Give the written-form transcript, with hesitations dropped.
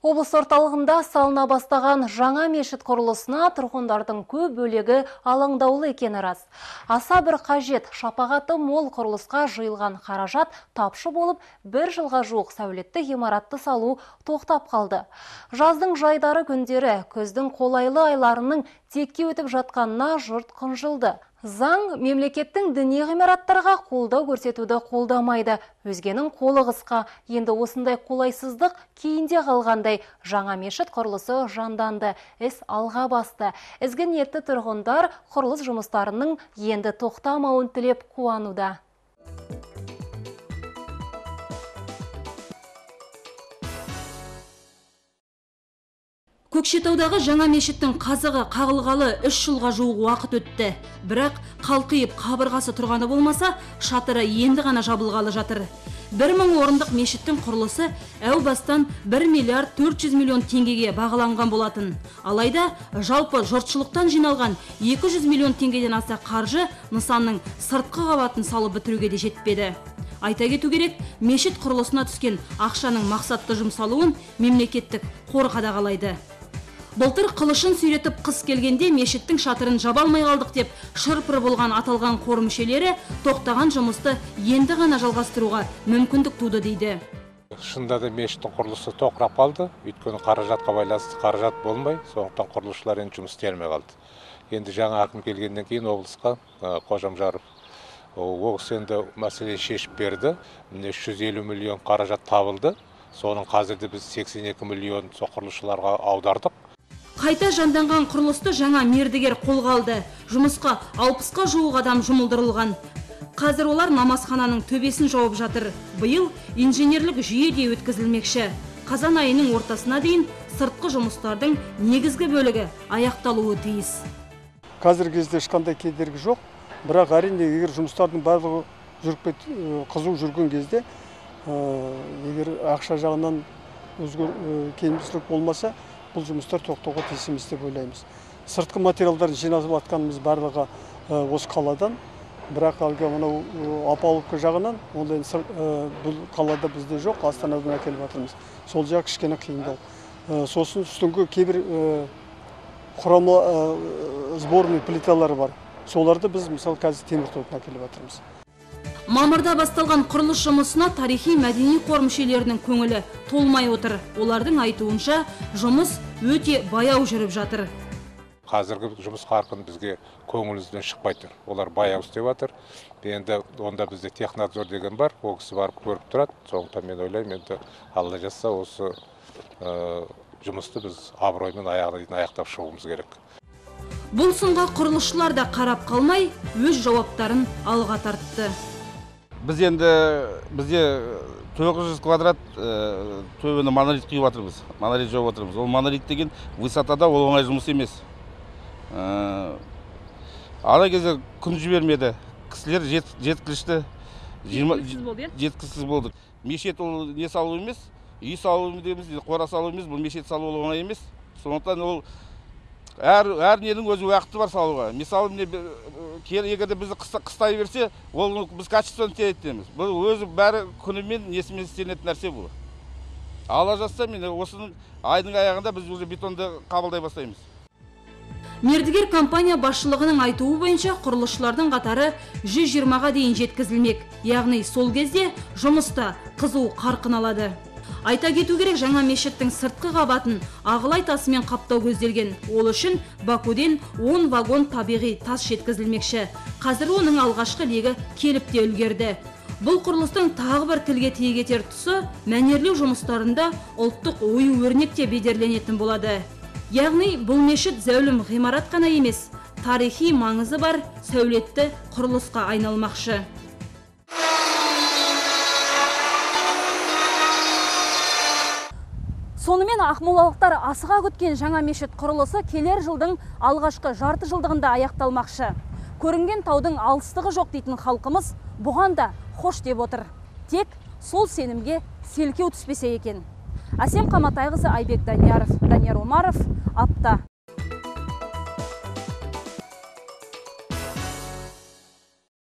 Облыс орталығында салына бастаған жаңа мешіт құрылысына тұрғындардың көп бөлігі алаңдаулы екені рас. Аса бір қажет, шапағаты мол құрылысқа жиылған қаражат тапшы болып, бір жылға жуық сәулетті ғимаратты салу тоқтап қалды. Жаздың жайдары күндері, күздің қолайлы айларының текке өтіп жатқанына жұрт қынжылды. Заң мемлекеттің діни ғимараттарға қолдау көрсетуді қолдамайды. Өзгенің қолы қысқа. Енді осындай қолайсыздық кейінде қалғандай. Жаңа мешіт құрылысы жанданды. Іс алға басты. Ізгі ниетті тұрғындар құрылыс жұмыстарының енді тоқтамауын тілеп қуануда. Көкшетаудағы жаңа мешіттің қазығы қағылғалы 3 жылға жуық уақыт өтті. Бірақ қалқиып қабырғасы тұрғаны болмаса, шатыры енді ғана жабылғалы жатыр. 1000 орындық мешіттің құрылысы әу бастан 1 миллиард 400 миллион теңгеге бағаланған болатын. Алайда жалпы жұртшылықтан жиналған 200 миллион теңгеден аса қаржы нысанның сыртқы қабатын салып бітіруге де жетпеді. Айта кету керек, мешіт құрылысына түскен ақшаның мақсатты жұмсалуын мемлекеттік қор қадағалайды. Былтыр қылышын сүйретіп қыс келгенде мешіттің шатырын жаба алмай қалдық деп шыр-пыр болған аталған қор мүшелері тоқтаған жұмысты енді ғана жалғастыруға мүмкіндік туды дейді. Шынында да мешіттің құрылысы тоқырап қалды. Өйткені қаражатқа байланысты қаражат болмай, сондықтан құрылысшылар енді жұмыс істей алмай қалды. Енді жаңа әкім келгеннен кейін облысқа Қожамжаров ол кісі енді мәселені шешіп берді. 350 миллион қаражат табылды. Соның қазірде біз 82 миллион құрылысшыларға аудардық. Қайта жанданған құрылысты жаңа мердігер қолға алды. Жұмысқа 60-қа жуық адам жұмылдырылған. Қазір олар намазхананың төбесін жауып жатыр. Биыл инженерлік жүйе де өткізілмекші. Қазан айының ортасына дейін сыртқы жұмыстардың негізгі бөлігі аяқталуы тиіс. Қазіргі кезде ешқандай кедергі жоқ. Бірақ әрине егер жұмыстардың барлығы қызу жүрген кезде, егер ақша жағынан кемшілік болмаса, бұл жұмыстар тоқтауға тиіс емес деп ойлаймыз. Сыртқы материалдарын жинап жатқанымыз барлығы осы қаладан, бірақ әлгі мынау опалубка жағынан ондай бұл қалада бізде жоқ, Астанадан әкеліп жатырмыз. Сол жақ кішкене қиындау. Сосын үстіңгі кейбір құрама сборный плиталары бар. Соларды біз мысалы қазір теміртаудан әкеліп жатырмыз. Мамырда басталған құрылыс жұмысына тарихи мәдени қор мүшелерінің көңілі толмай отыр. Олардың айтуынша жұмыс өте баяу жүріп жатыр. Қазіргі жұмыс қарқын бізге көңілімізден шықпай тұр. Олар баяу істеп жатыр. Енді онда бізде технадзор деген бар, ол кісі барып көріп тұрады. Сондықтан мен ойлаймын, енді Алла жазса осы жұмысты біз абыроймен аяғына дейін аяқтап шығуымыз керек. Бұл сынға құрылысшылар да қарап қалмай, өз жауаптарын алға тартты. Бізде 900 квадрат төбені монолит қиып жатырмыз, монолит жауып жатырмыз. Ол монолит деген высотада ол оңай жұмыс емес. Ана кезде күн жібермеді, кісілер жеткілікті, жеткіліксіз болды. Мешіт ол не салу емес, үй салу емес, қора салу емес, бұл мешіт салу оңай емес. Сондықтан ол әр ненің өзі уақыты бар салуға. Мысалы, егерде бізді қыстай берсе, ол біз качествоны тиретеміз. Бұл өзі бәрі күнімен несімен істенетін нәрсе бұл. Алла жазса, осының айдың аяғында біз уже бетонды қабылдай бастаймыз. Мердігер компания басшылығының айтуы бойынша құрылысшылардың қатары 120-ға дейін жеткізілмек. Яғни сол кезде жұмыста қызу қарқын алады. Айта кету керек, жаңа мешіттің сыртқы қабатын ағылай тасымен қаптау көзделген. Ол үшін Бакуден 10 вагон табиғи тас жеткізілмекші. Қазір оның алғашқы легі келіп те үлгерді. Бұл құрылыстың тағы бір тілге тиек етер тұсы мәнерлеу жұмыстарында ұлттық ою-өрнек те бедерленетін болады. Яғни бұл мешіт зәулім ғимарат қана емес, тарихи маңызы бар сәулетті құрылысқа айналмақшы. Сонымен ақмолалықтар асыға күткен жаңа мешіт құрылысы келер жылдың алғашқы жарты жылдығында аяқталмақшы. Көрінген таудың алыстығы жоқ дейтін халқымыз бұған да хош деп отыр. Тек сол сенімге селкеу түспесе екен. Әсем Қаматайқызы, Айбек Данияров, Данияр Омаров, Апта.